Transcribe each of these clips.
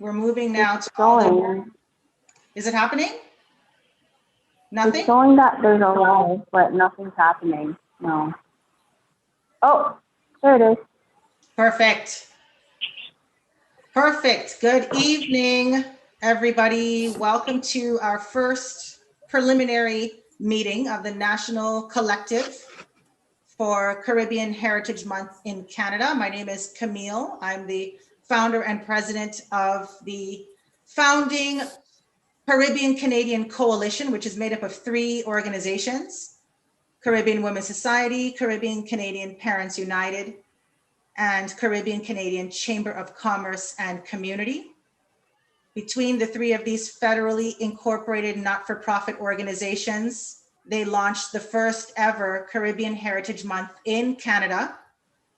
We're moving now It's to all the, showing. is it happening? It's Nothing? showing that there's a live, but nothing's happening. No. Oh, there it is. Perfect. Perfect. Good evening, everybody. Welcome to our first preliminary meeting of the National Collective for Caribbean Heritage Month in Canada. My name is Camille. I'm the founder and president of the founding Caribbean Canadian Coalition, which is made up of 3 organizations: Caribbean Women's Society, Caribbean Canadian Parents United, and Caribbean Canadian Chamber of Commerce and Community. Between the 3 of these federally incorporated not-for-profit organizations, they launched the first ever Caribbean Heritage Month in Canada,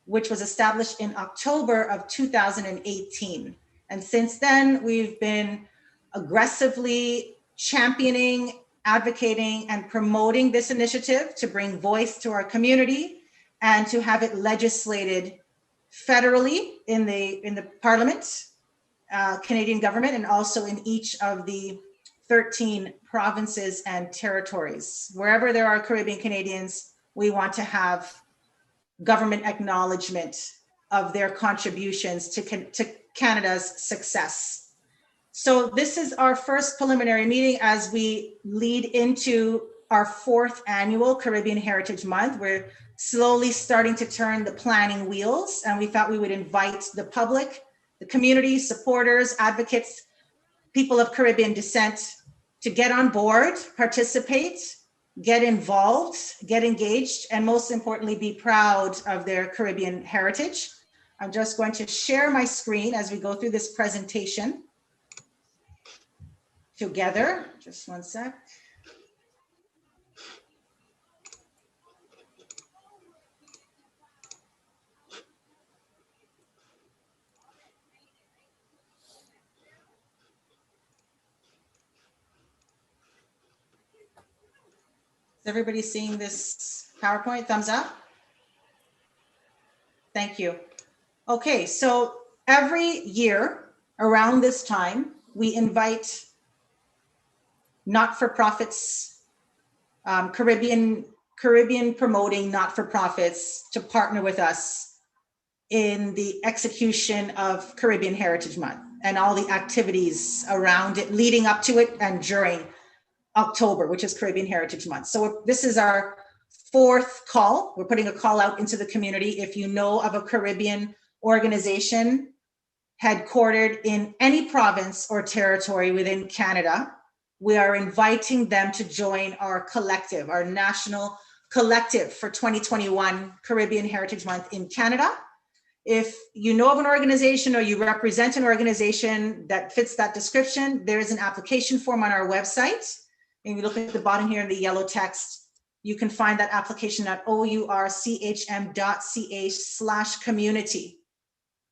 which was established in October of 2018. And since then, we've been aggressively championing, advocating, and promoting this initiative to bring voice to our community and to have it legislated federally in the Parliament, Canadian government, and also in each of the 13 provinces and territories. Wherever there are Caribbean Canadians, we want to have government acknowledgement of their contributions to Canada's success. So this is our first preliminary meeting as we lead into our 4th annual Caribbean Heritage Month. We're slowly starting to turn the planning wheels, and we thought we would invite the public, the community, supporters, advocates, people of Caribbean descent to get on board, participate, get involved, get engaged, and most importantly, be proud of their Caribbean heritage. I'm just going to share my screen as we go through this presentation together. Just one sec. Is everybody seeing this PowerPoint? Thumbs up. Thank you. Okay, so every year around this time, we invite not-for-profits, Caribbean promoting not-for-profits to partner with us in the execution of Caribbean Heritage Month and all the activities around it, leading up to it and during October, which is Caribbean Heritage Month. So this is our 4th call. We're putting a call out into the community. If you know of a Caribbean organization headquartered in any province or territory within Canada, we are inviting them to join our collective, our national collective for 2021 Caribbean Heritage Month in Canada. If you know of an organization or you represent an organization that fits that description, there is an application form on our website. And you look at the bottom here in the yellow text, you can find that application at ourchm.ca/community.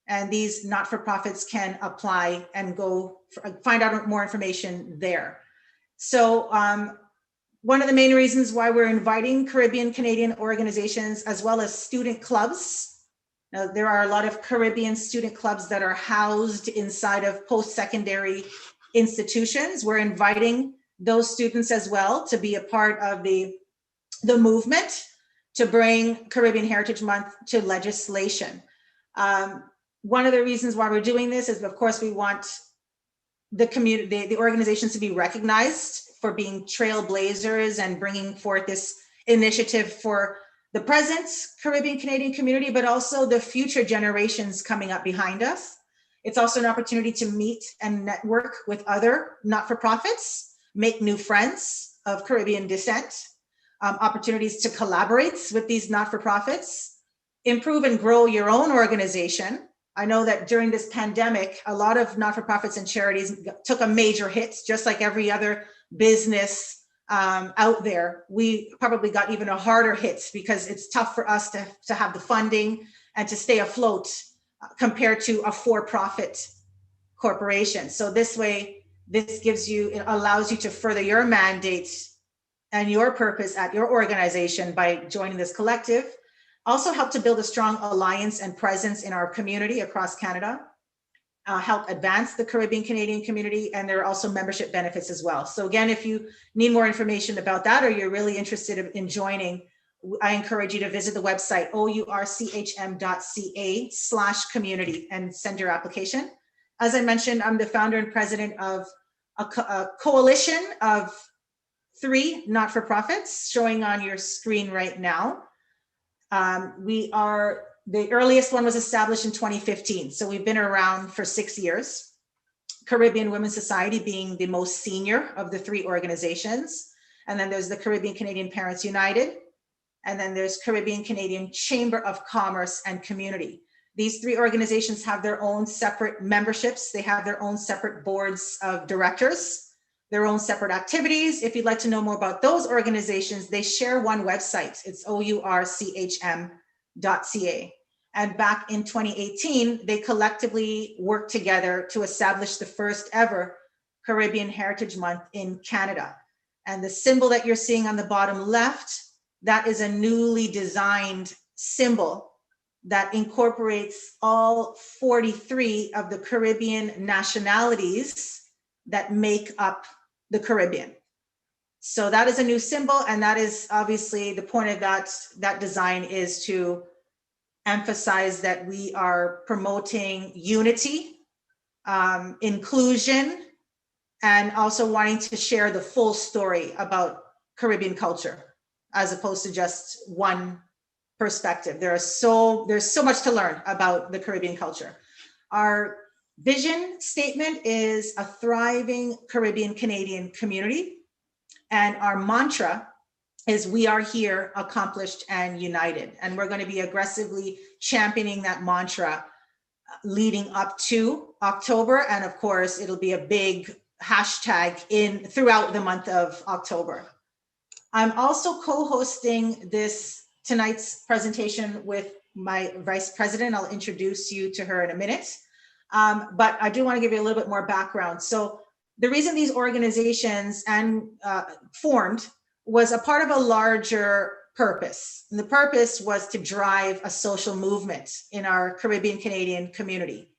And these not-for-profits can apply and go find out more information there. So one of the main reasons why we're inviting Caribbean Canadian organizations as well as student clubs. Now, there are a lot of Caribbean student clubs that are housed inside of post-secondary institutions. We're inviting those students as well to be a part of the movement to bring Caribbean Heritage Month to legislation. One of the reasons why we're doing this is, of course, we want the community, the organizations to be recognized for being trailblazers and bringing forth this initiative for the present Caribbean Canadian community, but also the future generations coming up behind us. It's also an opportunity to meet and network with other not-for-profits, make new friends of Caribbean descent, opportunities to collaborate with these not-for-profits, improve and grow your own organization. I know that during this pandemic, a lot of not-for-profits and charities took a major hit, just like every other business out there. We probably got even a harder hit because it's tough for us to have the funding and to stay afloat compared to a for-profit corporation. So this way, this gives you, it allows you to further your mandate and your purpose at your organization by joining this collective. Also help to build a strong alliance and presence in our community across Canada. help advance the Caribbean Canadian community, and there are also membership benefits as well. So again, if you need more information about that, or you're really interested in joining, I encourage you to visit the website ourchm.ca/community and send your application. As I mentioned, I'm the founder and president of a coalition of 3 not-for-profits showing on your screen right now. The earliest one was established in 2015. So we've been around for 6 years. Caribbean Women's Society being the most senior of the 3 organizations. And then there's the Caribbean Canadian Parents United. And then there's Caribbean Canadian Chamber of Commerce and Community. These 3 organizations have their own separate memberships. They have their own separate boards of directors, their own separate activities. If you'd like to know more about those organizations, they share one website. It's ourchm.ca. And back in 2018, they collectively worked together to establish the first ever Caribbean Heritage Month in Canada. And the symbol that you're seeing on the bottom left, that is a newly designed symbol that incorporates all 43 of the Caribbean nationalities that make up the Caribbean. So that is a new symbol, and that is obviously the point of that design is to emphasize that we are promoting unity, inclusion, and also wanting to share the full story about Caribbean culture, as opposed to just one perspective. There's so much to learn about the Caribbean culture. Our vision statement is a thriving Caribbean Canadian community. And our mantra is we are here, accomplished and united. And we're going to be aggressively championing that mantra leading up to October. And of course, it'll be a big hashtag throughout the month of October. I'm also co-hosting tonight's presentation with my vice president. I'll introduce you to her in a minute. But I do want to give you a little bit more background. So the reason these organizations formed was a part of a larger purpose. And the purpose was to drive a social movement in our Caribbean Canadian community.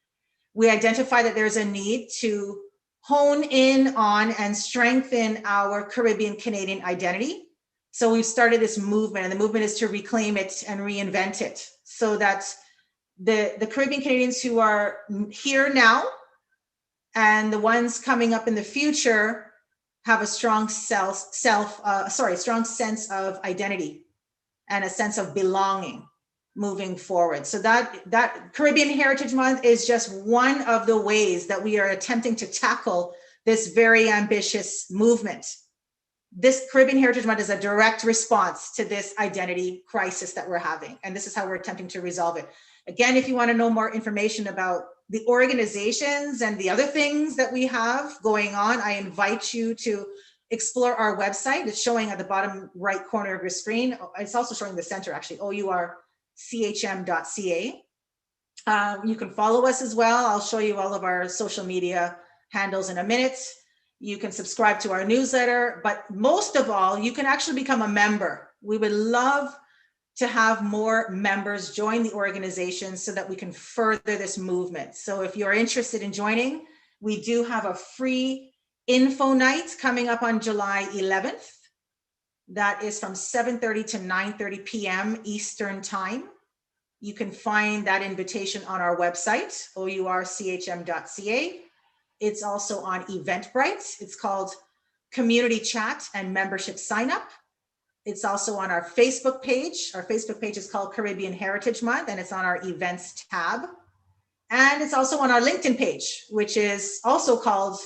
We identify that there's a need to hone in on and strengthen our Caribbean Canadian identity. So we've started this movement, and the movement is to reclaim it and reinvent it so that the Caribbean Canadians who are here now and the ones coming up in the future have a strong strong sense of identity and a sense of belonging moving forward. So that Caribbean Heritage Month is just one of the ways that we are attempting to tackle this very ambitious movement. This Caribbean Heritage Month is a direct response to this identity crisis that we're having. And this is how we're attempting to resolve it. Again, if you want to know more information about the organizations and the other things that we have going on, I invite you to explore our website. It's showing at the bottom right corner of your screen. It's also showing the center, actually, ourchm.ca. You can follow us as well. I'll show you all of our social media handles in a minute. You can subscribe to our newsletter, but most of all, you can actually become a member. We would love to have more members join the organization so that we can further this movement. So if you're interested in joining, we do have a free info night coming up on July 11th. That is from 7:30 to 9:30 p.m. Eastern Time. You can find that invitation on our website, ourchm.ca. It's also on Eventbrite. It's called Community Chat and Membership Sign Up. It's also on our Facebook page. Our Facebook page is called Caribbean Heritage Month, and it's on our events tab. And it's also on our LinkedIn page, which is also called,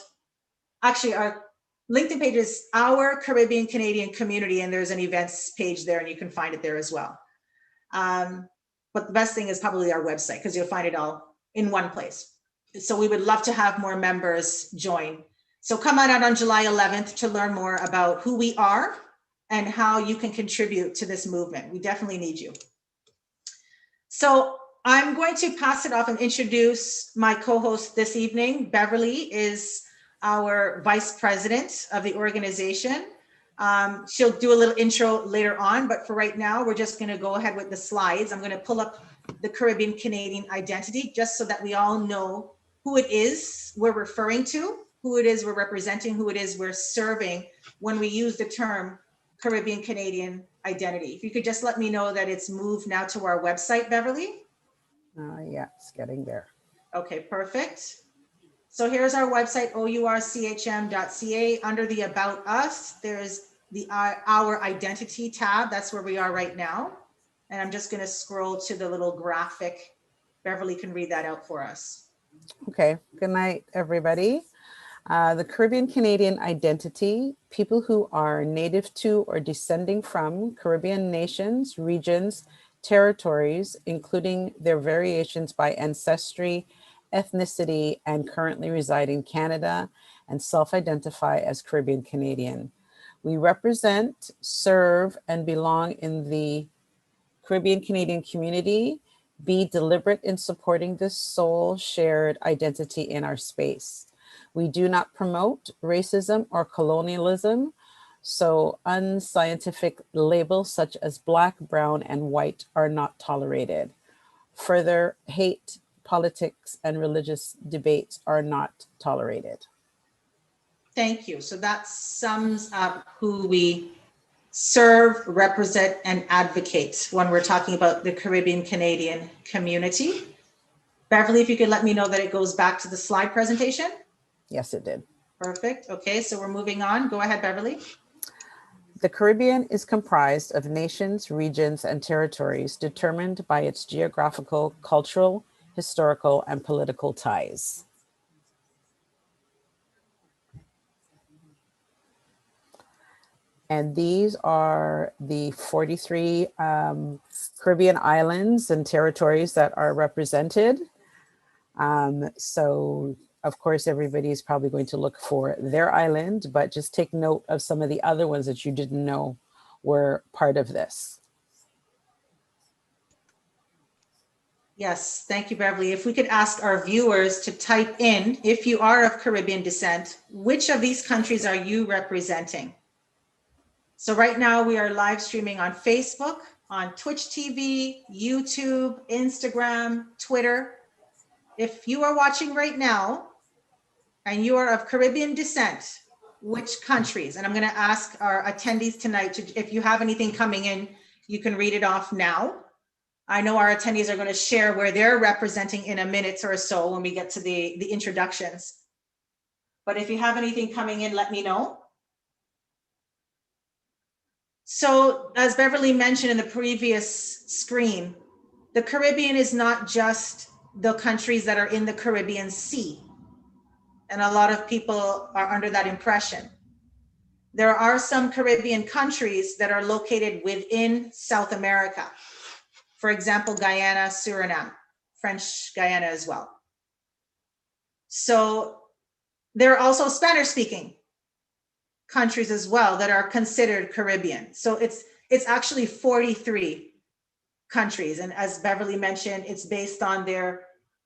actually our LinkedIn page is Our Caribbean Canadian Community, and there's an events page there, and you can find it there as well. But the best thing is probably our website, because you'll find it all in one place. So we would love to have more members join. So come on out on July 11th to learn more about who we are and how you can contribute to this movement. We definitely need you. So I'm going to pass it off and introduce my co-host this evening. Beverly is our vice president of the organization. She'll do a little intro later on, but for right now, we're just going to go ahead with the slides. I'm going to pull up the Caribbean Canadian identity just so that we all know who it is we're referring to, who it is we're representing, who it is we're serving when we use the term Caribbean Canadian identity. If you could just let me know that it's moved now to our website, Beverly. Yeah, it's getting there. Okay, perfect. So here's our website, ourchm.ca. Under the About Us, there's the Our Identity tab. That's where we are right now. And I'm just going to scroll to the little graphic. Beverly can read that out for us. Okay, good night, everybody. The Caribbean Canadian identity, people who are native to or descending from Caribbean nations, regions, territories, including their variations by ancestry, ethnicity, and currently reside in Canada and self-identify as Caribbean Canadian. We represent, serve, and belong in the Caribbean Canadian community. Be deliberate in supporting this soul shared identity in our space. We do not promote racism or colonialism, so unscientific labels such as Black, brown, and white are not tolerated. Further, hate, politics, and religious debates are not tolerated. Thank you. So that sums up who we serve, represent, and advocate when we're talking about the Caribbean Canadian community. Beverly, if you could let me know that it goes back to the slide presentation. Yes, it did. Perfect. Okay, so we're moving on. Go ahead, Beverly. The Caribbean is comprised of nations, regions, and territories determined by its geographical, cultural, historical, and political ties. And these are the 43 Caribbean islands and territories that are represented. So of course, everybody is probably going to look for their island, but just take note of some of the other ones that you didn't know were part of this. Yes, thank you, Beverly. If we could ask our viewers to type in, if you are of Caribbean descent, which of these countries are you representing? So right now we are live streaming on Facebook, on Twitch TV, YouTube, Instagram, Twitter. If you are watching right now and you are of Caribbean descent, which countries? And I'm going to ask our attendees tonight to, if you have anything coming in, you can read it off now. I know our attendees are going to share where they're representing in a minute or so when we get to the introductions. But if you have anything coming in, let me know. So as Beverly mentioned in the previous screen, the Caribbean is not just the countries that are in the Caribbean Sea. And a lot of people are under that impression. There are some Caribbean countries that are located within South America. For example, Guyana, Suriname, French Guyana as well. So there are also Spanish-speaking countries as well that are considered Caribbean. So it's actually 43 countries. And as Beverly mentioned, it's based on their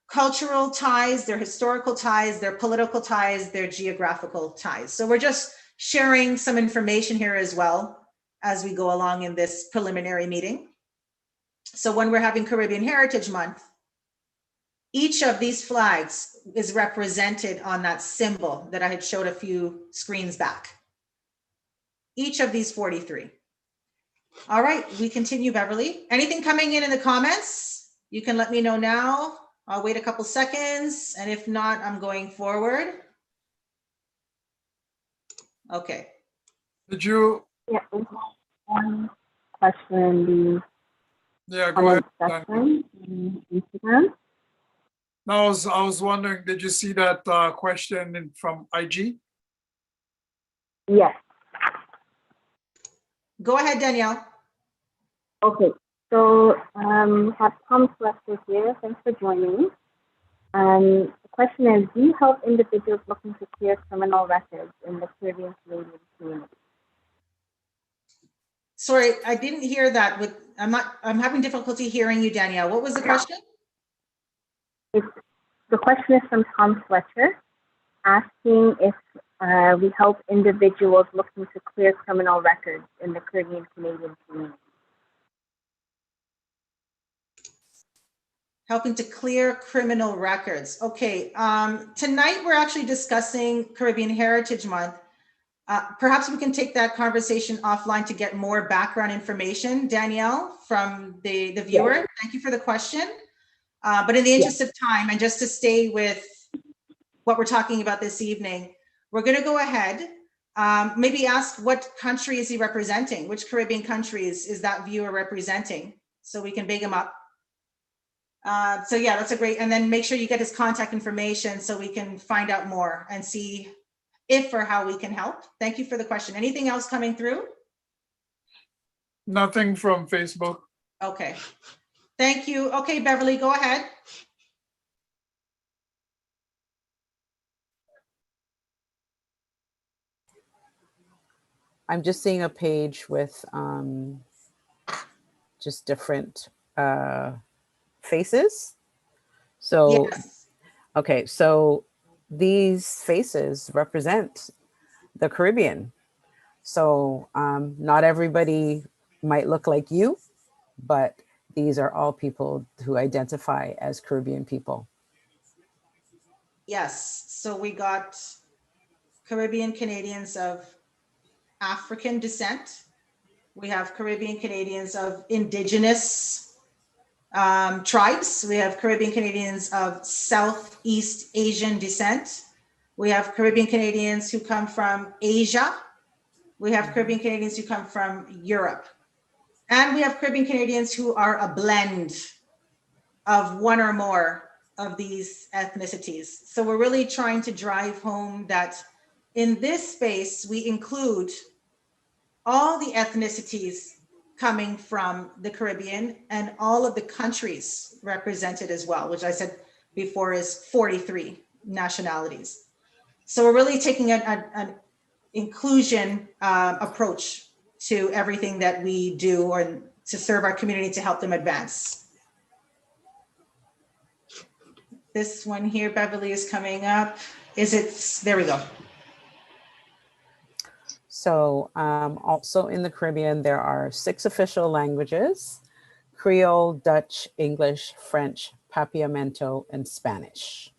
cultural ties, their historical ties, their political ties, their geographical ties. So we're just sharing some information here as well as we go along in this preliminary meeting. So when we're having Caribbean Heritage Month, each of these flags is represented on that symbol that I had showed a few screens back. Each of these 43. All right, we continue, Beverly. Anything coming in the comments? You can let me know now. I'll wait a couple seconds, and if not, I'm going forward. Okay. Did you? Yeah, one question. Yeah, go ahead. Section in Instagram. No, I was wondering, did you see that question from IG? Yes. Go ahead, Danielle. Okay. So have Tom Lester here. Thanks for joining. The question is, do you help individuals looking to clear criminal records in the Caribbean Canadian community? Sorry, I didn't hear that. I'm having difficulty hearing you, Danielle. What was the question? The question is from Tom Fletcher, asking if we help individuals looking to clear criminal records in the Caribbean Canadian community. helping to clear criminal records. Okay, tonight we're actually discussing Caribbean Heritage Month. Perhaps we can take that conversation offline to get more background information. Danielle, from the viewer, yes. Thank you for the question. But in the interest of time, and just to stay with what we're talking about this evening, we're going to go ahead, maybe ask what country is he representing? Which Caribbean countries is that viewer representing? So we can big him up. So yeah, that's a great, and then make sure you get his contact information so we can find out more and see if or how we can help. Thank you for the question. Anything else coming through? Nothing from Facebook. Okay, thank you. Okay, Beverly, go ahead. I'm just seeing a page with just different faces. So, yes. Okay, so these faces represent the Caribbean. So not everybody might look like you, but these are all people who identify as Caribbean people. Yes, so we got Caribbean Canadians of African descent. We have Caribbean Canadians of Indigenous tribes. We have Caribbean Canadians of Southeast Asian descent. We have Caribbean Canadians who come from Asia. We have Caribbean Canadians who come from Europe. And we have Caribbean Canadians who are a blend of one or more of these ethnicities. So we're really trying to drive home that in this space, we include all the ethnicities coming from the Caribbean and all of the countries represented as well, which I said before is 43 nationalities. So we're really taking an inclusion approach to everything that we do or to serve our community to help them advance. This one here, Beverly, is coming up. Is it, there we go. So also in the Caribbean, there are 6 official languages: Creole, Dutch, English, French, Papiamento, and Spanish.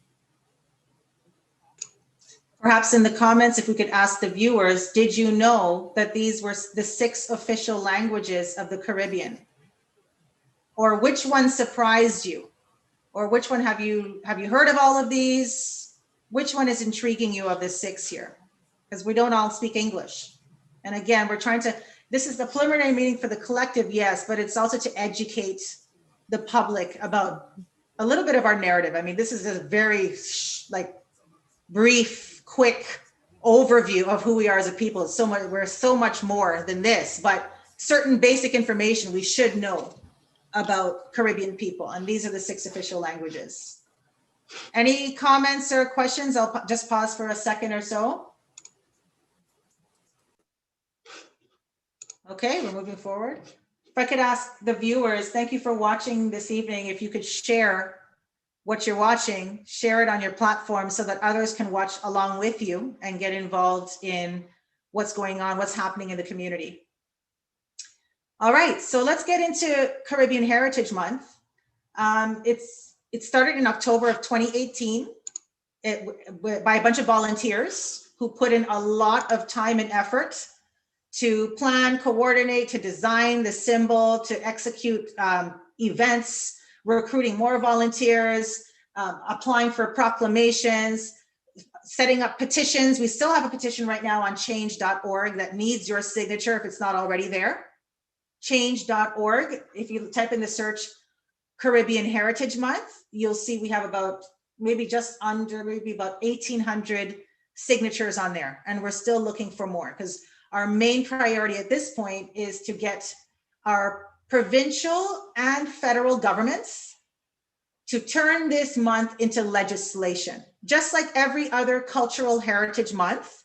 Perhaps in the comments, if we could ask the viewers, did you know that these were the 6 official languages of the Caribbean? Or which one surprised you? Or which one have you heard of all of these? Which one is intriguing you of the 6 here? Because we don't all speak English. And again, we're trying to, this is the preliminary meeting for the collective, yes, but it's also to educate the public about a little bit of our narrative. I mean, this is a very brief, quick overview of who we are as a people. So much, we're so much more than this, but certain basic information we should know about Caribbean people. And these are the 6 official languages. Any comments or questions? I'll just pause for a second or so. Okay, we're moving forward. If I could ask the viewers, thank you for watching this evening. If you could share what you're watching, share it on your platform so that others can watch along with you and get involved in what's going on, what's happening in the community. All right, so let's get into Caribbean Heritage Month. It started in October of 2018 by a bunch of volunteers who put in a lot of time and effort to plan, coordinate, to design the symbol, to execute events, recruiting more volunteers, applying for proclamations, setting up petitions. We still have a petition right now on change.org that needs your signature if it's not already there. Change.org. If you type in the search Caribbean Heritage Month, you'll see we have about maybe about 1,800 signatures on there. And we're still looking for more because our main priority at this point is to get our provincial and federal governments to turn this month into legislation. Just like every other cultural heritage month,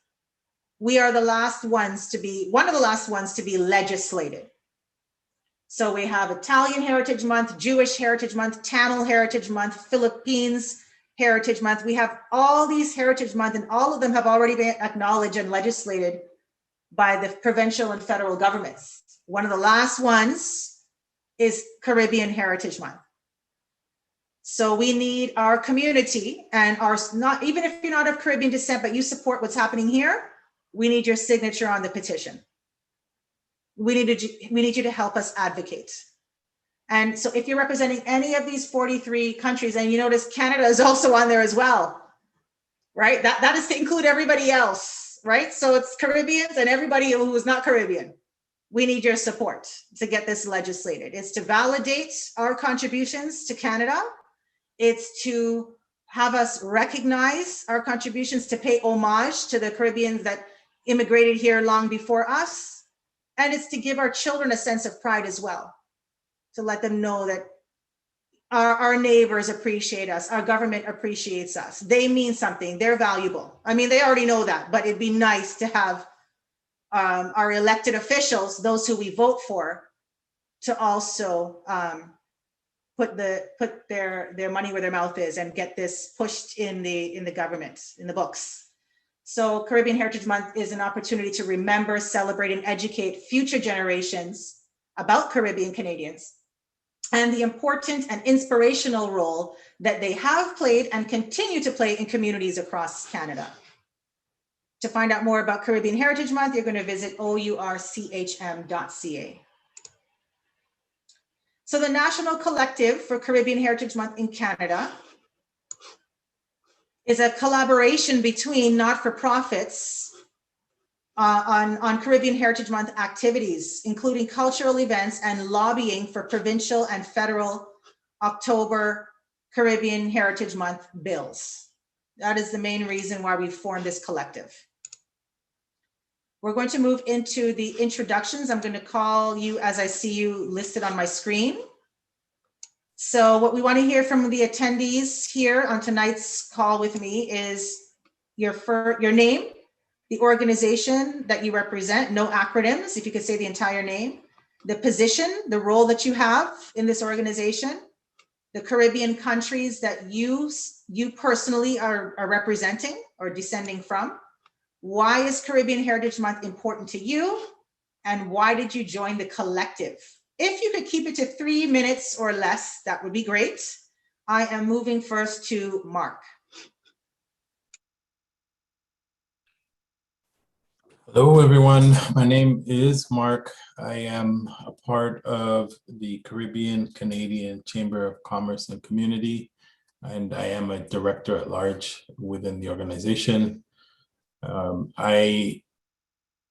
we are the last ones to be, one of the last ones to be legislated. So we have Italian Heritage Month, Jewish Heritage Month, Tamil Heritage Month, Philippines Heritage Month. We have all these Heritage Month and all of them have already been acknowledged and legislated by the provincial and federal governments. One of the last ones is Caribbean Heritage Month. So we need our community and our, not even if you're not of Caribbean descent, but you support what's happening here, we need your signature on the petition. We need you to help us advocate. And so if you're representing any of these 43 countries, and you notice Canada is also on there as well, right? That is to include everybody else, right? So it's Caribbeans and everybody who is not Caribbean. We need your support to get this legislated. It's to validate our contributions to Canada. It's to have us recognize our contributions, to pay homage to the Caribbeans that immigrated here long before us. And it's to give our children a sense of pride as well, to let them know that our neighbors appreciate us, our government appreciates us. They mean something, they're valuable. I mean, they already know that, but it'd be nice to have our elected officials, those who we vote for, to also put their money where their mouth is and get this pushed in the government, in the books. So Caribbean Heritage Month is an opportunity to remember, celebrate, and educate future generations about Caribbean Canadians and the important and inspirational role that they have played and continue to play in communities across Canada. To find out more about Caribbean Heritage Month, you're going to visit OURCHM.ca. So the National Collective for Caribbean Heritage Month in Canada is a collaboration between not-for-profits on Caribbean Heritage Month activities, including cultural events and lobbying for provincial and federal October Caribbean Heritage Month bills. That is the main reason why we formed this collective. We're going to move into the introductions. I'm going to call you as I see you listed on my screen. So what we want to hear from the attendees here on tonight's call with me is your name, the organization that you represent, no acronyms, if you could say the entire name, the position, the role that you have in this organization, the Caribbean countries that you personally are representing or descending from. Why is Caribbean Heritage Month important to you? And why did you join the collective? If you could keep it to 3 minutes or less, that would be great. I am moving first to Mark. Hello, everyone. My name is Mark. I am a part of the Caribbean Canadian Chamber of Commerce and Community, and I am a director at large within the organization.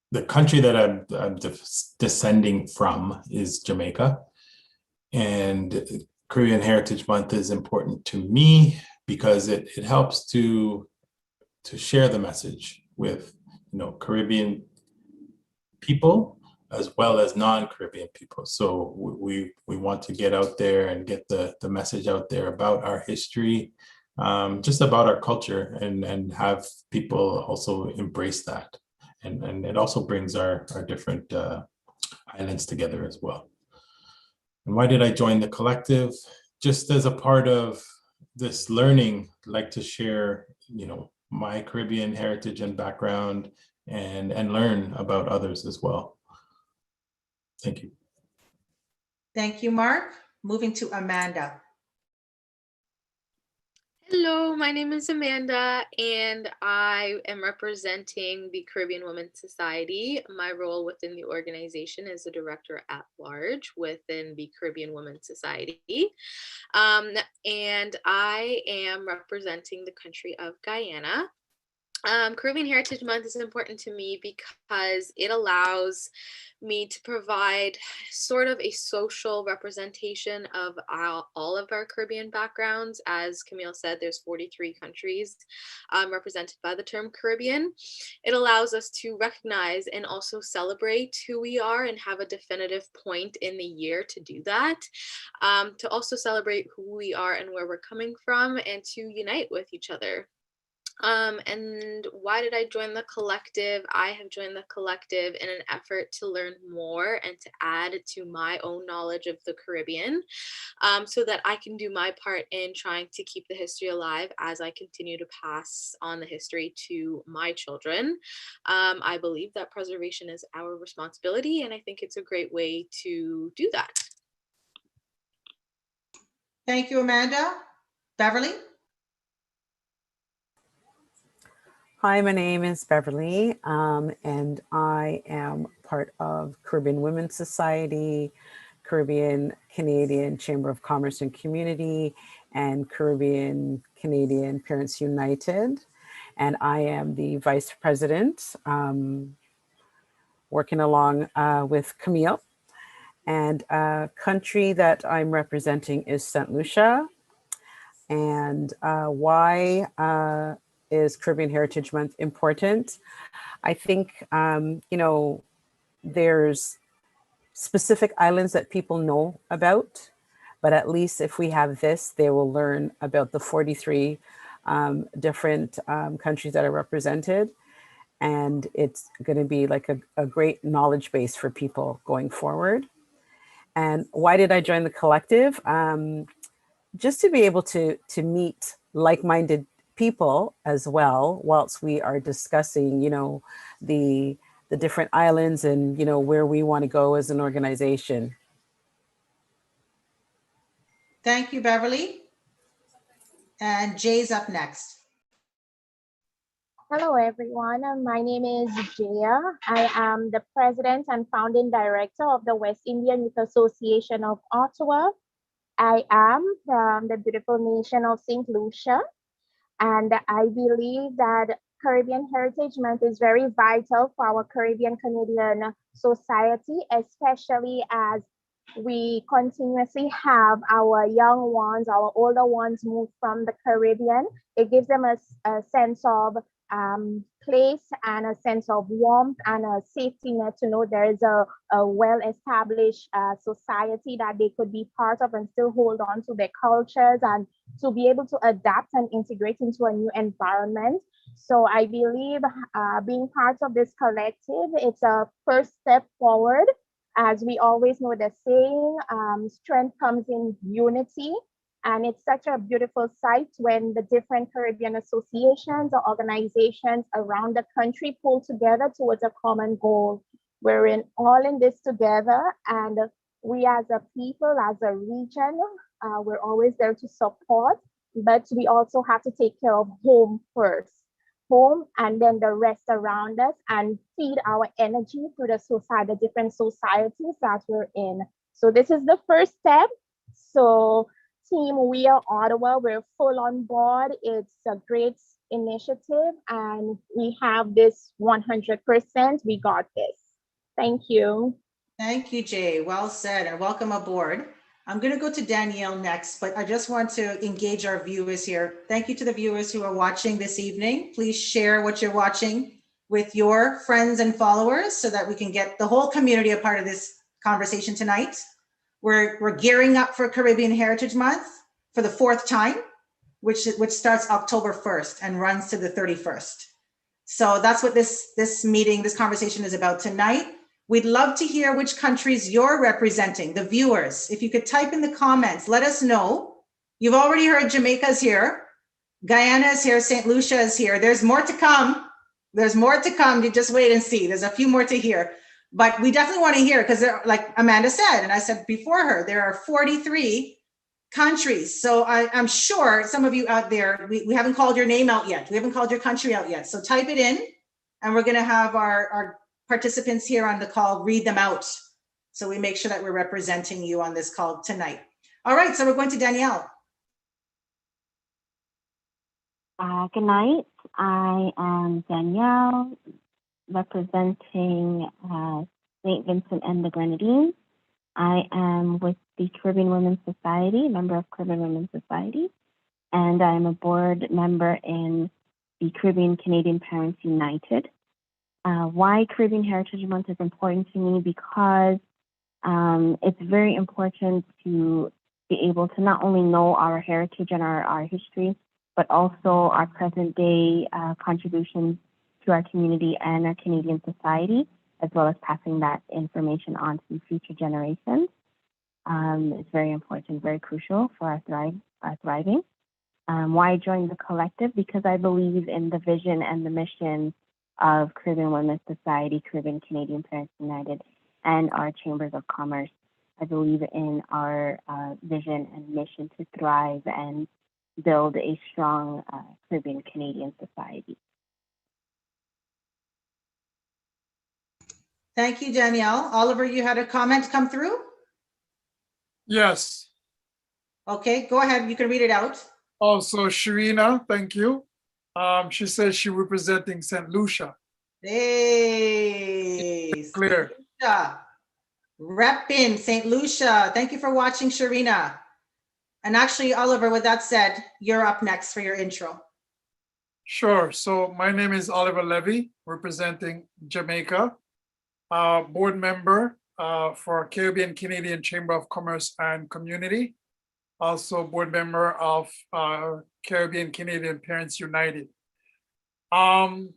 The country that I'm descending from is Jamaica, and Caribbean Heritage Month is important to me because it helps to share the message with Caribbean people as well as non-Caribbean people. So we want to get out there and get the message out there about our history, just about our culture, and have people also embrace that. And it also brings our different islands together as well. And why did I join the collective? Just as a part of this learning, I'd like to share, my Caribbean heritage and background and learn about others as well. Thank you. Thank you, Mark. Moving to Amanda. Hello, my name is Amanda, and I am representing the Caribbean Women's Society. My role within the organization is a director at large within the Caribbean Women's Society. And I am representing the country of Guyana. Caribbean Heritage Month is important to me because it allows me to provide sort of a social representation of all of our Caribbean backgrounds. As Camille said, there's 43 countries represented by the term Caribbean. It allows us to recognize and also celebrate who we are and have a definitive point in the year to do that, to also celebrate who we are and where we're coming from, and to unite with each other. And why did I join the collective? I have joined the collective in an effort to learn more and to add to my own knowledge of the Caribbean, so that I can do my part in trying to keep the history alive as I continue to pass on the history to my children. I believe that preservation is our responsibility, and I think it's a great way to do that. Thank you, Amanda. Beverly? Hi, my name is Beverly, and I am part of Caribbean Women's Society, Caribbean Canadian Chamber of Commerce and Community, and Caribbean Canadian Parents United. And I am the vice president, working along with Camille. And a country that I'm representing is St. Lucia. And why is Caribbean Heritage Month important? I think, there's specific islands that people know about, but at least if we have this, they will learn about the 43 different countries that are represented. And it's going to be like a great knowledge base for people going forward. And why did I join the collective? Just to be able to meet like-minded people as well, whilst we are discussing, the different islands and, where we want to go as an organization. Thank you, Beverly. And Jay's up next. Hello, everyone. My name is Jaya. I am the president and founding director of the West Indian Youth Association of Ottawa. I am from the beautiful nation of St. Lucia, and I believe that Caribbean Heritage Month is very vital for our Caribbean Canadian society, especially as we continuously have our young ones, our older ones move from the Caribbean. It gives them a sense of place and a sense of warmth and a safety net to know there is a well-established society that they could be part of and still hold on to their cultures and to be able to adapt and integrate into a new environment. So I believe being part of this collective, it's a first step forward. As we always know the saying, strength comes in unity. And it's such a beautiful sight when the different Caribbean associations or organizations around the country pull together towards a common goal. We're all in this together, and we as a people, as a region, we're always there to support, but we also have to take care of home first. Home and then the rest around us, and feed our energy through the society, the different societies that we're in. So this is the first step. So Team We Are Ottawa, we're full on board. It's a great initiative and we have this 100%. We got this. Thank you. Thank you, Jay. Well said, and welcome aboard. I'm going to go to Danielle next, but I just want to engage our viewers here. Thank you to the viewers who are watching this evening. Please share what you're watching with your friends and followers so that we can get the whole community a part of this conversation tonight. We're gearing up for Caribbean Heritage Month for the 4th time, which starts October 1st and runs to the 31st. So that's what this conversation is about tonight. We'd love to hear which countries you're representing, the viewers. If you could type in the comments, let us know. You've already heard Jamaica's here, Guyana is here, St. Lucia is here. There's more to come. There's more to come. You just wait and see. There's a few more to hear. But we definitely want to hear, because like Amanda said, and I said before her, there are 43 countries. So I'm sure some of you out there, we haven't called your name out yet. We haven't called your country out yet. So type it in, and we're going to have our participants here on the call read them out. So we make sure that we're representing you on this call tonight. All right, so we're going to Danielle. Good night. I am Danielle, representing St. Vincent and the Grenadines. I am with the Caribbean Women's Society, member of Caribbean Women's Society, and I'm a board member in the Caribbean Canadian Parents United. Why Caribbean Heritage Month is important to me? Because it's very important to be able to not only know our heritage and our history, but also our present day contributions to our community and our Canadian society, as well as passing that information on to future generations. It's very important, very crucial for our thriving. Why I joined the collective? Because I believe in the vision and the mission of Caribbean Women's Society, Caribbean Canadian Parents United, and our Chambers of Commerce. I believe in our vision and mission to thrive and build a strong Caribbean Canadian society. Thank you, Danielle. Oliver, you had a comment come through? Yes. Okay, go ahead. You can read it out. Also, Sharina, thank you. She says she representing St. Lucia. Hey, Clear. Lucia. Reppin, St. Lucia. Thank you for watching, Sharina. And actually, Oliver, with that said, you're up next for your intro. Sure. So my name is Oliver Levy, representing Jamaica, board member for Caribbean Canadian Chamber of Commerce and Community, also board member of Caribbean Canadian Parents United. CHM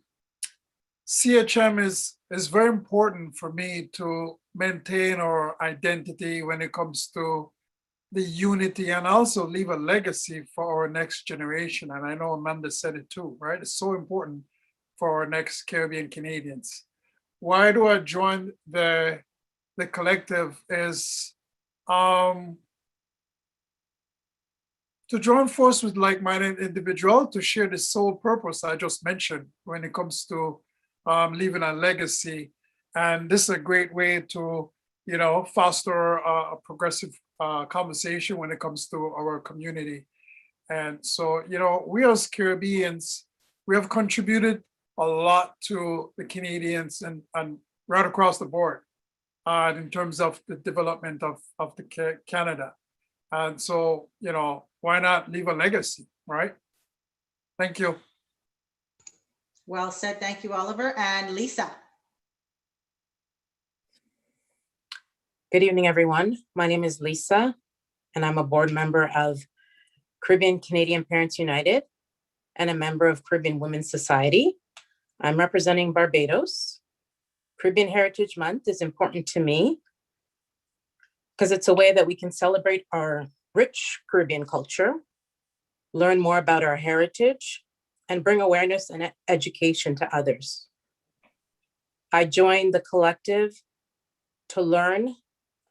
is very important for me to maintain our identity when it comes to the unity and also leave a legacy for our next generation. And I know Amanda said it too, right? It's so important for our next Caribbean Canadians. Why do I join the collective is to join force with like-minded individual to share the sole purpose I just mentioned when it comes to leaving a legacy. And this is a great way to, foster a progressive conversation when it comes to our community. And so, we as Caribbeans, we have contributed a lot to the Canadians and right across the board in terms of the development of the Canada. And so, why not leave a legacy, right? Thank you. Well said. Thank you, Oliver. And Lisa. Good evening, everyone. My name is Lisa, and I'm a board member of Caribbean Canadian Parents United and a member of Caribbean Women's Society. I'm representing Barbados. Caribbean Heritage Month is important to me because it's a way that we can celebrate our rich Caribbean culture, learn more about our heritage, and bring awareness and education to others. I joined the collective to learn,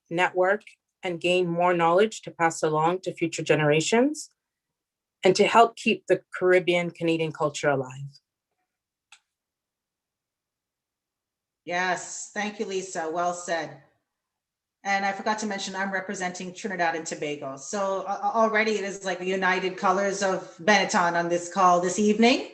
network, and gain more knowledge to pass along to future generations and to help keep the Caribbean Canadian culture alive. Yes, thank you, Lisa. Well said. And I forgot to mention, I'm representing Trinidad and Tobago. So already it is like the united colors of Benetton on this call this evening.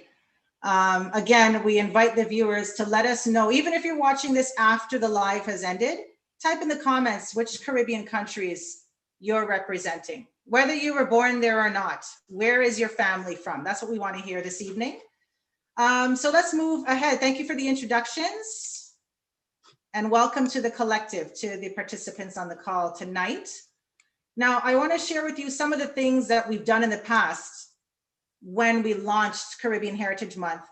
Again, we invite the viewers to let us know, even if you're watching this after the live has ended, type in the comments which Caribbean countries you're representing, whether you were born there or not. Where is your family from? That's what we want to hear this evening. So let's move ahead. Thank you for the introductions. And welcome to the collective, to the participants on the call tonight. Now, I want to share with you some of the things that we've done in the past when we launched Caribbean Heritage Month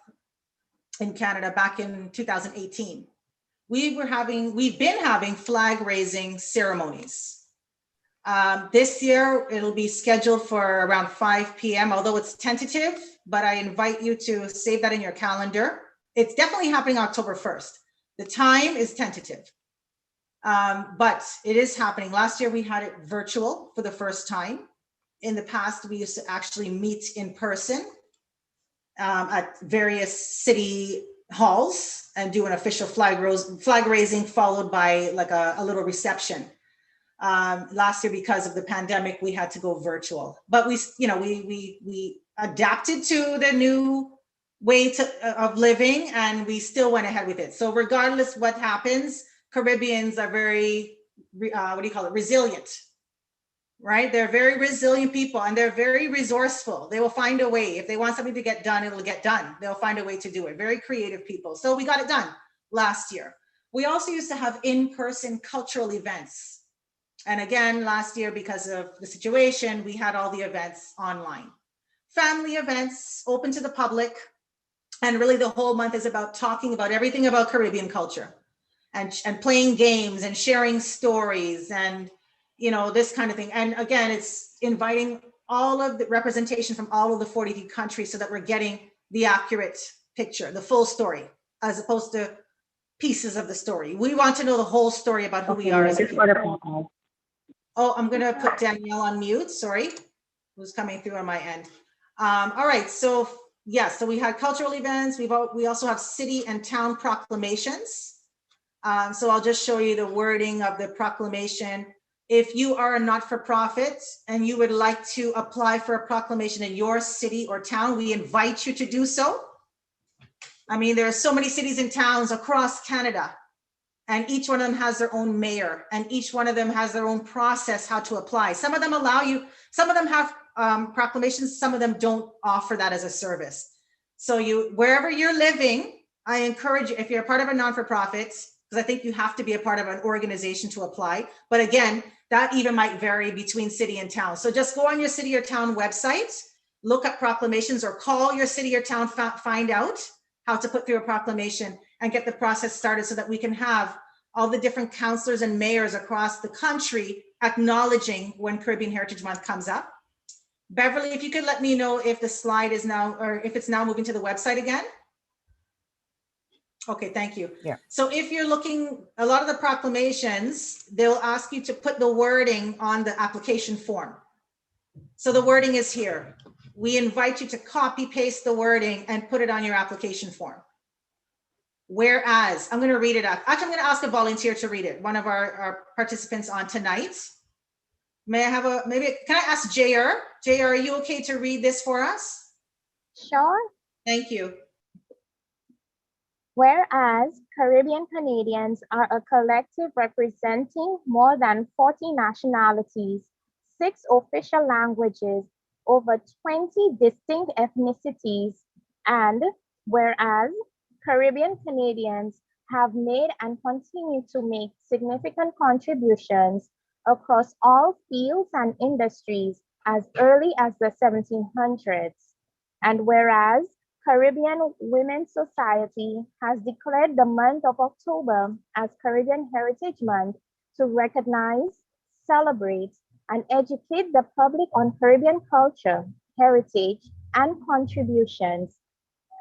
in Canada back in 2018. We've been having flag raising ceremonies. This year, it'll be scheduled for around 5 p.m., although it's tentative, but I invite you to save that in your calendar. It's definitely happening October 1st. The time is tentative, but it is happening. Last year, we had it virtual for the first time. In the past, we used to actually meet in person at various city halls and do an official flag raising followed by like a little reception. Last year, because of the pandemic, we had to go virtual, but we adapted to the new way of living, and we still went ahead with it. So regardless what happens, Caribbeans are very, resilient, right? They're very resilient people, and they're very resourceful. They will find a way. If they want something to get done, it'll get done. They'll find a way to do it. Very creative people. So we got it done last year. We also used to have in-person cultural events. And again, last year, because of the situation, we had all the events online. Family events, open to the public. And really the whole month is about talking about everything about Caribbean culture and playing games and sharing stories and, this kind of thing. And again, it's inviting all of the representation from all of the 43 countries so that we're getting the accurate picture, the full story, as opposed to pieces of the story. We want to know the whole story about who we are. Oh, I'm going to put Danielle on mute. Sorry, who's coming through on my end. All right, so yes, so we had cultural events. We also have city and town proclamations. So I'll just show you the wording of the proclamation. If you are a not-for-profit and you would like to apply for a proclamation in your city or town, we invite you to do so. I mean, there are so many cities and towns across Canada, and each one of them has their own mayor, and each one of them has their own process how to apply. Some of them allow you, some of them have proclamations, some of them don't offer that as a service. So wherever you're living, I encourage you, if you're a part of a non-for-profit, because I think you have to be a part of an organization to apply. But again, that even might vary between city and town. So just go on your city or town website, look up proclamations, or call your city or town, find out how to put through a proclamation and get the process started so that we can have all the different councillors and mayors across the country acknowledging when Caribbean Heritage Month comes up. Beverly, if you could let me know if the slide is now, or if it's now moving to the website again. Okay, thank you. Yeah. So if you're looking, a lot of the proclamations, they'll ask you to put the wording on the application form. So the wording is here. We invite you to copy paste the wording and put it on your application form. Whereas, I'm going to read it up. Actually, I'm going to ask a volunteer to read it. One of our participants on tonight. May I have can I ask JR? JR, are you okay to read this for us? Sure. Thank you. Whereas Caribbean Canadians are a collective representing more than 40 nationalities, 6 official languages, over 20 distinct ethnicities, and whereas Caribbean Canadians have made and continue to make significant contributions across all fields and industries as early as the 1700s, and whereas Caribbean Women's Society has declared the month of October as Caribbean Heritage Month to recognize, celebrate, and educate the public on Caribbean culture, heritage, and contributions.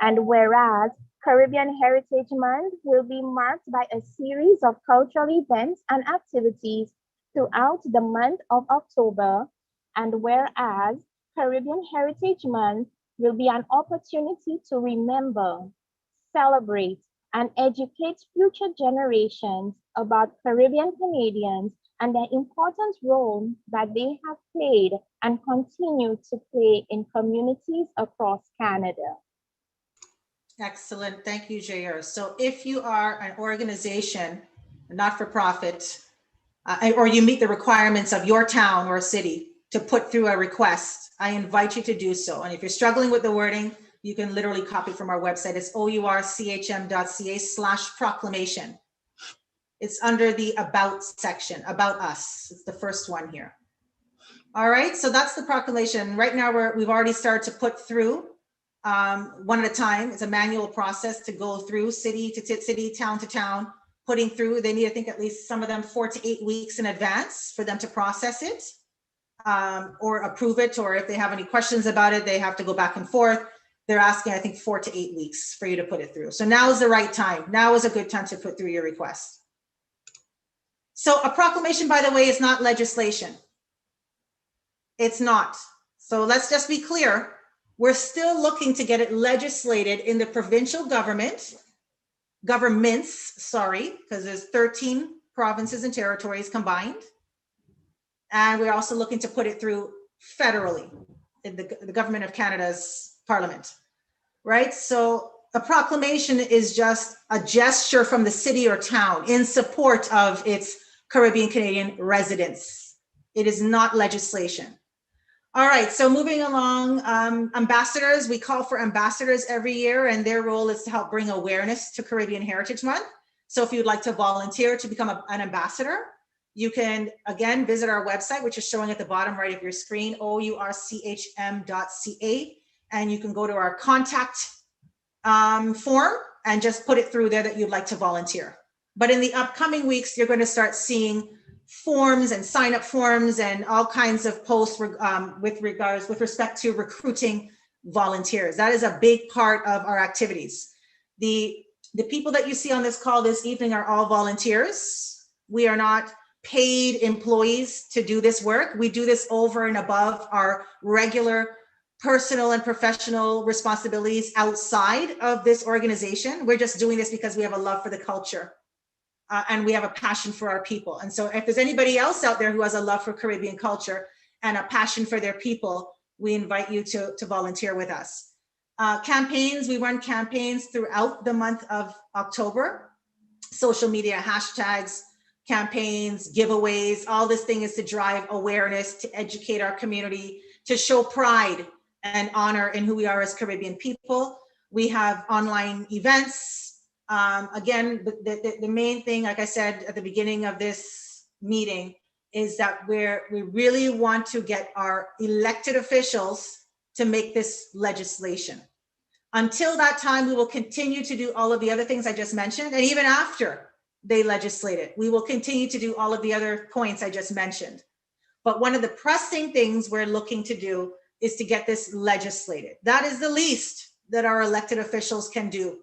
And whereas Caribbean Heritage Month will be marked by a series of cultural events and activities throughout the month of October, and whereas Caribbean Heritage Month will be an opportunity to remember, celebrate, and educate future generations about Caribbean Canadians and the important role that they have played and continue to play in communities across Canada. Excellent. Thank you, JR. So if you are an organization, not-for-profit, or you meet the requirements of your town or city to put through a request, I invite you to do so. And if you're struggling with the wording, you can literally copy from our website. It's ourchm.ca/proclamation. It's under the About section, About Us. It's the first one here. All right, so that's the proclamation. Right now, we've already started to put through one at a time. It's a manual process to go through city to city, town to town, putting through. They need, I think, at least some of them 4 to 8 weeks in advance for them to process it. Or approve it, or if they have any questions about it, they have to go back and forth. They're asking, I think, 4 to 8 weeks for you to put it through. So now is the right time. Now is a good time to put through your request. So a proclamation, by the way, is not legislation. It's not. So let's just be clear. We're still looking to get it legislated in the provincial governments, because there's 13 provinces and territories combined. And we're also looking to put it through federally in the government of Canada's parliament, right? So a proclamation is just a gesture from the city or town in support of its Caribbean Canadian residents. It is not legislation. All right, so moving along, ambassadors, we call for ambassadors every year, and their role is to help bring awareness to Caribbean Heritage Month. So if you'd like to volunteer to become an ambassador, you can, again, visit our website, which is showing at the bottom right of your screen, ourchm.ca, and you can go to our contact form and just put it through there that you'd like to volunteer. But in the upcoming weeks, you're going to start seeing forms and sign-up forms and all kinds of posts with respect to recruiting volunteers. That is a big part of our activities. The people that you see on this call this evening are all volunteers. We are not paid employees to do this work. We do this over and above our regular personal and professional responsibilities outside of this organization. We're just doing this because we have a love for the culture and we have a passion for our people. And so if there's anybody else out there who has a love for Caribbean culture and a passion for their people, we invite you to volunteer with us. Campaigns, we run campaigns throughout the month of October. Social media hashtags, campaigns, giveaways, all this thing is to drive awareness, to educate our community, to show pride and honor in who we are as Caribbean people. We have online events. Again, the main thing, like I said at the beginning of this meeting, is that we really want to get our elected officials to make this legislation. Until that time, we will continue to do all of the other things I just mentioned. And even after they legislate it, we will continue to do all of the other points I just mentioned. But one of the pressing things we're looking to do is to get this legislated. That is the least that our elected officials can do,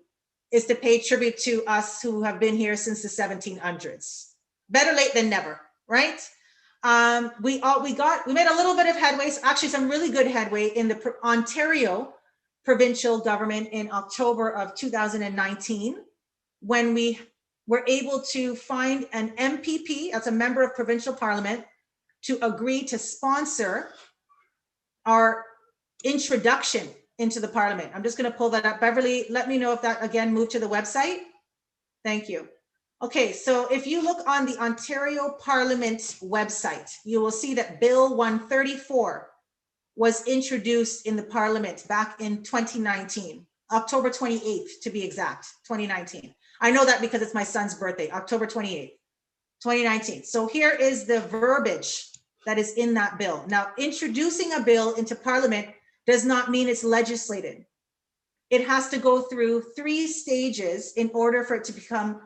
is to pay tribute to us who have been here since the 1700s. Better late than never, right? We made a little bit of headway, actually some really good headway in the Ontario provincial government in October of 2019, when we were able to find an MPP, that's a member of provincial parliament, to agree to sponsor our introduction into the parliament. I'm just going to pull that up. Beverly, let me know if that again moved to the website. Thank you. Okay, so if you look on the Ontario Parliament website, you will see that Bill 134 was introduced in the Parliament back in 2019, October 28th to be exact, 2019. I know that because it's my son's birthday, October 28th, 2019. So here is the verbiage that is in that bill. Now, introducing a bill into Parliament does not mean it's legislated. It has to go through 3 stages in order for it to become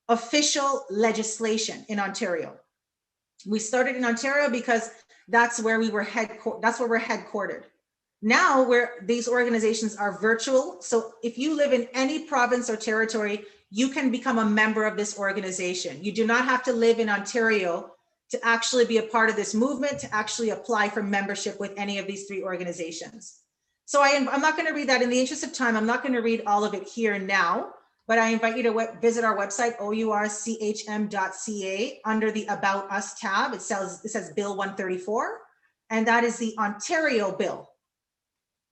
official legislation in Ontario. We started in Ontario because that's where we're headquartered. Now these organizations are virtual. So if you live in any province or territory, you can become a member of this organization. You do not have to live in Ontario to actually be a part of this movement, to actually apply for membership with any of these 3 organizations. So I'm not going to read that. In the interest of time, I'm not going to read all of it here now, but I invite you to visit our website, ourchm.ca, under the About Us tab. It says Bill 134, and that is the Ontario bill.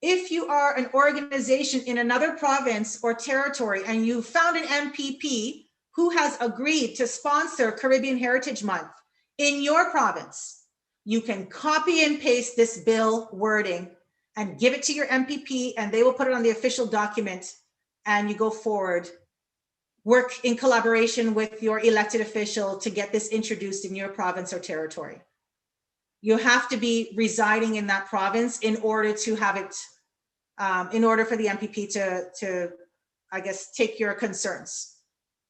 If you are an organization in another province or territory and you found an MPP who has agreed to sponsor Caribbean Heritage Month in your province, you can copy and paste this bill wording and give it to your MPP, and they will put it on the official document, and you go forward. Work in collaboration with your elected official to get this introduced in your province or territory. You have to be residing in that province in order to have it, in order for the MPP to I guess, take your concerns.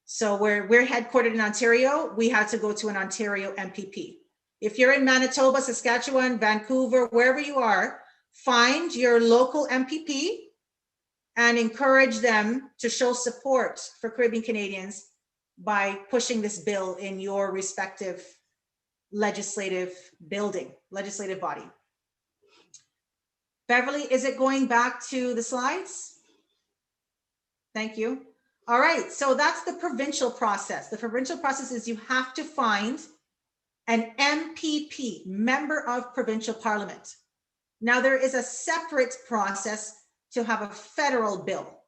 So we're headquartered in Ontario. We had to go to an Ontario MPP. If you're in Manitoba, Saskatchewan, Vancouver, wherever you are, find your local MPP and encourage them to show support for Caribbean Canadians by pushing this bill in your respective legislative body. Beverly, is it going back to the slides? Thank you. All right, so that's the provincial process. The provincial process is you have to find an MPP, member of provincial parliament. Now there is a separate process to have a federal bill.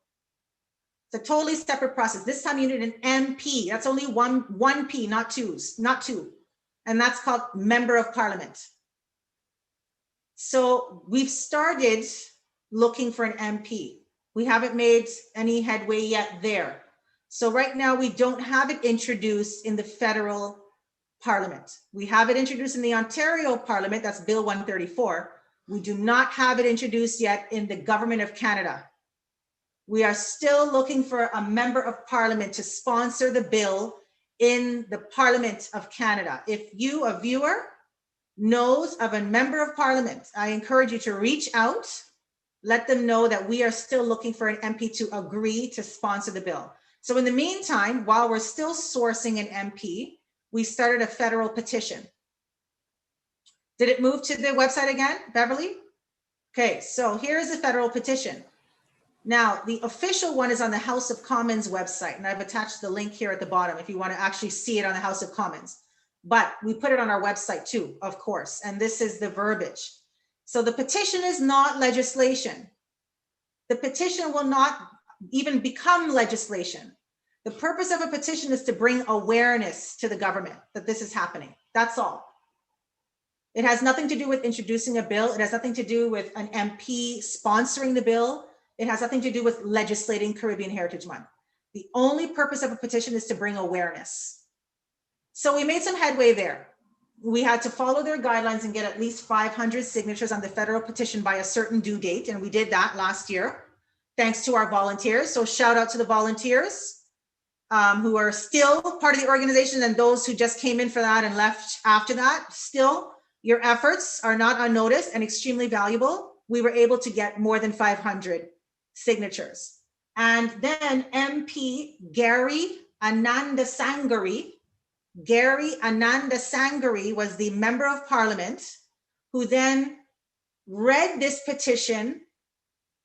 It's a totally separate process. This time you need an MP. That's only one P, not two. And that's called member of parliament. So we've started looking for an MP. We haven't made any headway yet there. So right now we don't have it introduced in the federal parliament. We have it introduced in the Ontario Parliament, that's Bill 134. We do not have it introduced yet in the Government of Canada. We are still looking for a member of parliament to sponsor the bill in the Parliament of Canada. If you, a viewer, knows of a member of parliament, I encourage you to reach out, let them know that we are still looking for an MP to agree to sponsor the bill. So in the meantime, while we're still sourcing an MP, we started a federal petition. Did it move to the website again, Beverly? Okay, so here's the federal petition. Now, the official one is on the House of Commons website, and I've attached the link here at the bottom if you want to actually see it on the House of Commons. But we put it on our website too, of course, and this is the verbiage. So the petition is not legislation. The petition will not even become legislation. The purpose of a petition is to bring awareness to the government that this is happening. That's all. It has nothing to do with introducing a bill. It has nothing to do with an MP sponsoring the bill. It has nothing to do with legislating Caribbean Heritage Month. The only purpose of a petition is to bring awareness. So we made some headway there. We had to follow their guidelines and get at least 500 signatures on the federal petition by a certain due date. And we did that last year, thanks to our volunteers. So shout out to the volunteers who are still part of the organization, and those who just came in for that and left after that. Still, your efforts are not unnoticed and extremely valuable. We were able to get more than 500 signatures. And then MP Gary Anandasangari was the member of parliament who then read this petition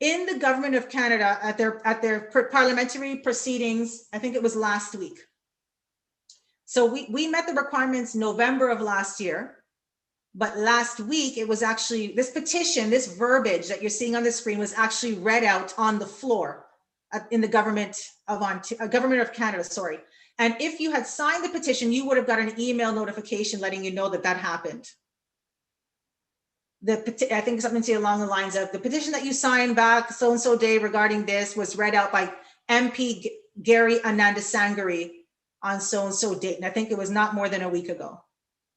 in the government of Canada at their parliamentary proceedings. I think it was last week. So we met the requirements November of last year, but last week it was actually, this petition, this verbiage that you're seeing on the screen was actually read out on the floor in the government of Canada, sorry. And if you had signed the petition, you would have got an email notification letting you know that that happened. I think something along the lines of the petition that you signed back so-and-so day regarding this was read out by MP Gary Anandasangari on so-and-so date. And I think it was not more than a week ago.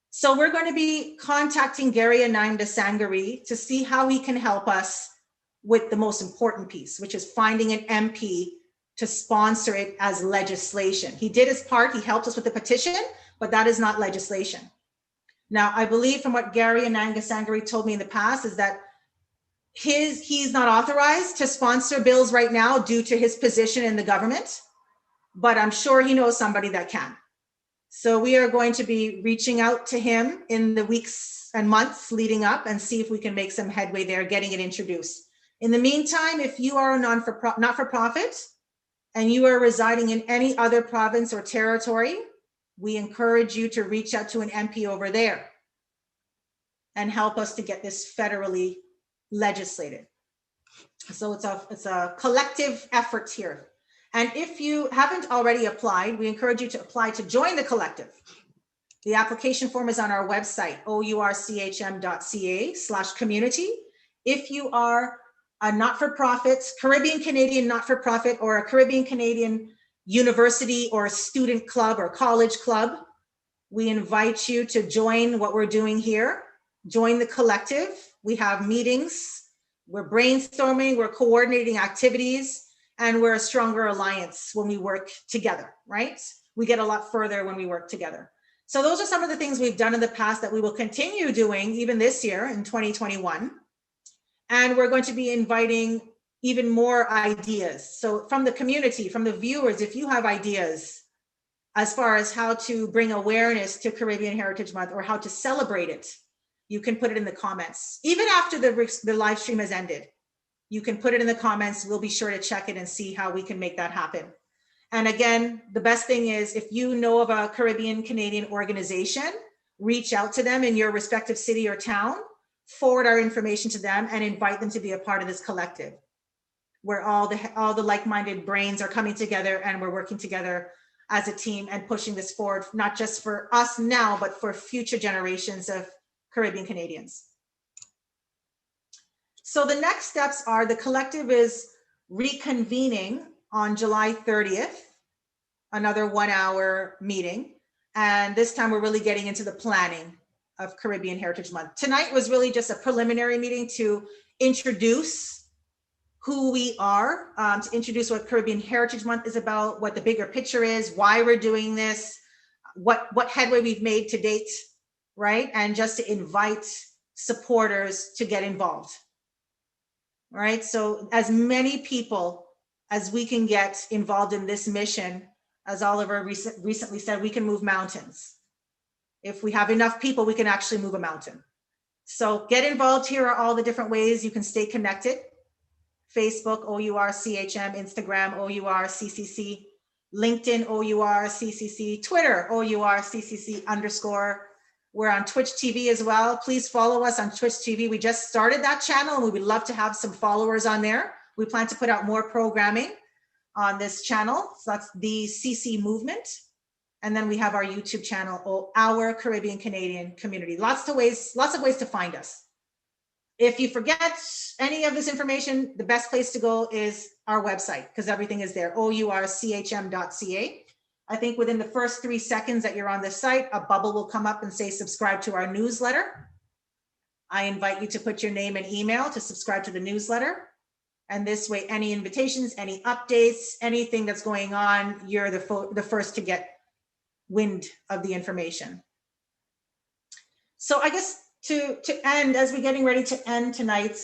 So we're going to be contacting Gary Anandasangari to see how he can help us with the most important piece, which is finding an MP to sponsor it as legislation. He did his part, he helped us with the petition, but that is not legislation. Now, I believe from what Gary Anandasangari told me in the past is that he's not authorized to sponsor bills right now due to his position in the government, but I'm sure he knows somebody that can. So we are going to be reaching out to him in the weeks and months leading up and see if we can make some headway there, getting it introduced. In the meantime, if you are a not-for-profit and you are residing in any other province or territory, we encourage you to reach out to an MP over there and help us to get this federally legislated. So it's a collective effort here. And if you haven't already applied, we encourage you to apply to join the collective. The application form is on our website, ourchm.ca/community. If you are a not-for-profit, Caribbean Canadian not-for-profit, or a Caribbean Canadian university or student club or college club, we invite you to join what we're doing here. Join the collective. We have meetings, we're brainstorming, we're coordinating activities, and we're a stronger alliance when we work together, right? We get a lot further when we work together. So those are some of the things we've done in the past that we will continue doing even this year in 2021. And we're going to be inviting even more ideas. So from the community, from the viewers, if you have ideas as far as how to bring awareness to Caribbean Heritage Month or how to celebrate it, you can put it in the comments. Even after the live stream has ended, you can put it in the comments. We'll be sure to check it and see how we can make that happen. And again, the best thing is if you know of a Caribbean Canadian organization, reach out to them in your respective city or town, forward our information to them and invite them to be a part of this collective, where all the like-minded brains are coming together and we're working together as a team and pushing this forward, not just for us now, but for future generations of Caribbean Canadians. So the next steps are the collective is reconvening on July 30th, another 1-hour meeting. And this time we're really getting into the planning of Caribbean Heritage Month. Tonight was really just a preliminary meeting to introduce who we are, to introduce what Caribbean Heritage Month is about, what the bigger picture is, why we're doing this, what headway we've made to date, right? And just to invite supporters to get involved. All right, so as many people as we can get involved in this mission, as Oliver recently said, we can move mountains. If we have enough people, we can actually move a mountain. So get involved. Here are all the different ways you can stay connected. Facebook, OURCHM, Instagram, OURCCC, LinkedIn, OURCCC, Twitter, OURCCC_. We're on Twitch TV as well. Please follow us on Twitch TV. We just started that channel and we would love to have some followers on there. We plan to put out more programming on this channel. So that's the CC Movement. And then we have our YouTube channel, Our Caribbean Canadian Community. Lots of ways to find us. If you forget any of this information, the best place to go is our website, because everything is there, OURCHM.ca. I think within the first 3 seconds that you're on this site, a bubble will come up and say subscribe to our newsletter. I invite you to put your name and email to subscribe to the newsletter. And this way, any invitations, any updates, anything that's going on, you're the first to get wind of the information. So I guess to end, as we're getting ready to end tonight,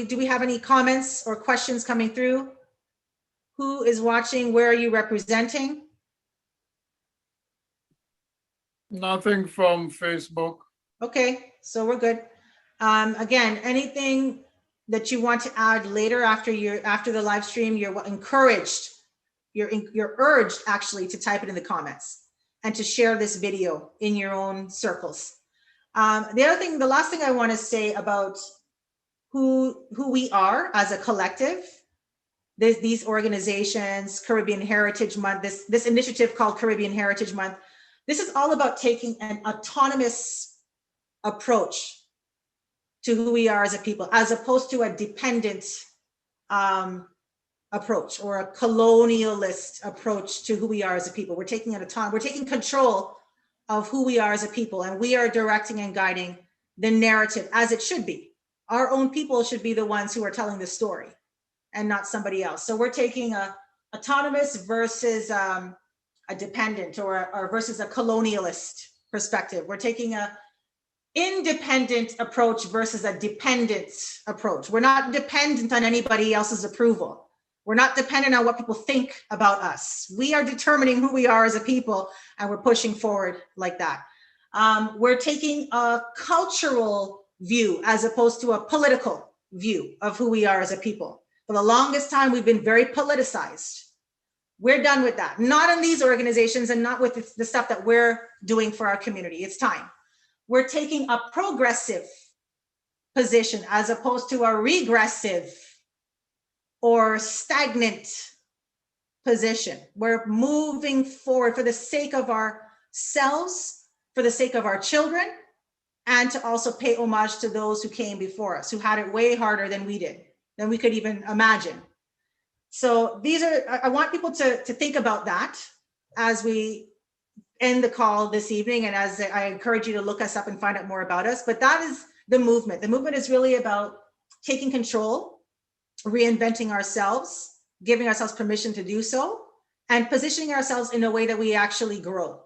do we have any comments or questions coming through? Who is watching? Where are you representing? Nothing from Facebook. Okay, so we're good. Again, anything that you want to add later after the live stream, you're encouraged, you're urged actually to type it in the comments and to share this video in your own circles. The last thing I want to say about who we are as a collective, these organizations, Caribbean Heritage Month, this initiative called Caribbean Heritage Month, this is all about taking an autonomous approach to who we are as a people, as opposed to a dependent approach or a colonialist approach to who we are as a people. We're taking control of who we are as a people, and we are directing and guiding the narrative as it should be. Our own people should be the ones who are telling the story and not somebody else. So we're taking a autonomous versus a dependent or versus a colonialist perspective. We're taking a independent approach versus a dependent approach. We're not dependent on anybody else's approval. We're not dependent on what people think about us. We are determining who we are as a people, and we're pushing forward like that. We're taking a cultural view as opposed to a political view of who we are as a people. For the longest time, we've been very politicized. We're done with that. Not in these organizations and not with the stuff that we're doing for our community. It's time. We're taking a progressive position as opposed to a regressive or stagnant position. We're moving forward for the sake of ourselves, for the sake of our children, and to also pay homage to those who came before us, who had it way harder than we did, than we could even imagine. So I want people to think about that as we end the call this evening, and as I encourage you to look us up and find out more about us. But that is the movement. The movement is really about taking control, reinventing ourselves, giving ourselves permission to do so, and positioning ourselves in a way that we actually grow,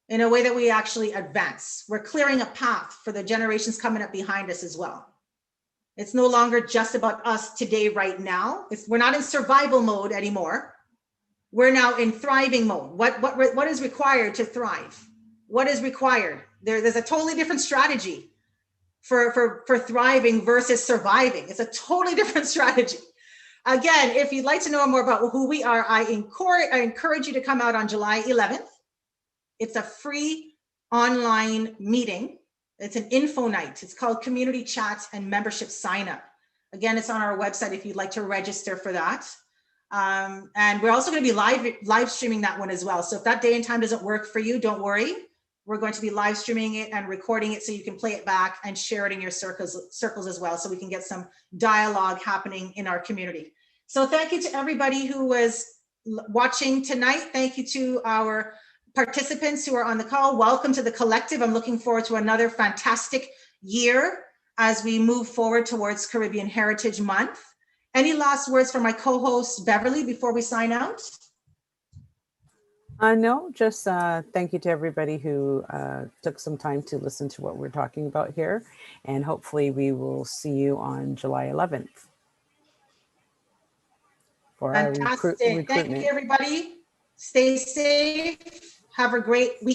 in a way that we actually advance. We're clearing a path for the generations coming up behind us as well. It's no longer just about us today, right now. We're not in survival mode anymore. We're now in thriving mode. What is required to thrive? What is required? There's a totally different strategy for thriving versus surviving. It's a totally different strategy. Again, if you'd like to know more about who we are, I encourage you to come out on July 11th. It's a free online meeting. It's an info night. It's called Community Chat and Membership Sign Up. Again, it's on our website if you'd like to register for that. And we're also going to be live streaming that one as well. So if that day and time doesn't work for you, don't worry. We're going to be live streaming it and recording it so you can play it back and share it in your circles as well, so we can get some dialogue happening in our community. So thank you to everybody who was watching tonight. Thank you to our participants who are on the call. Welcome to the collective. I'm looking forward to another fantastic year as we move forward towards Caribbean Heritage Month. Any last words from my co-host Beverly before we sign out? No, just thank you to everybody who took some time to listen to what we're talking about here. And hopefully we will see you on July 11th. For fantastic. our recruitment. Thank you, everybody. Stay safe. Have a great weekend.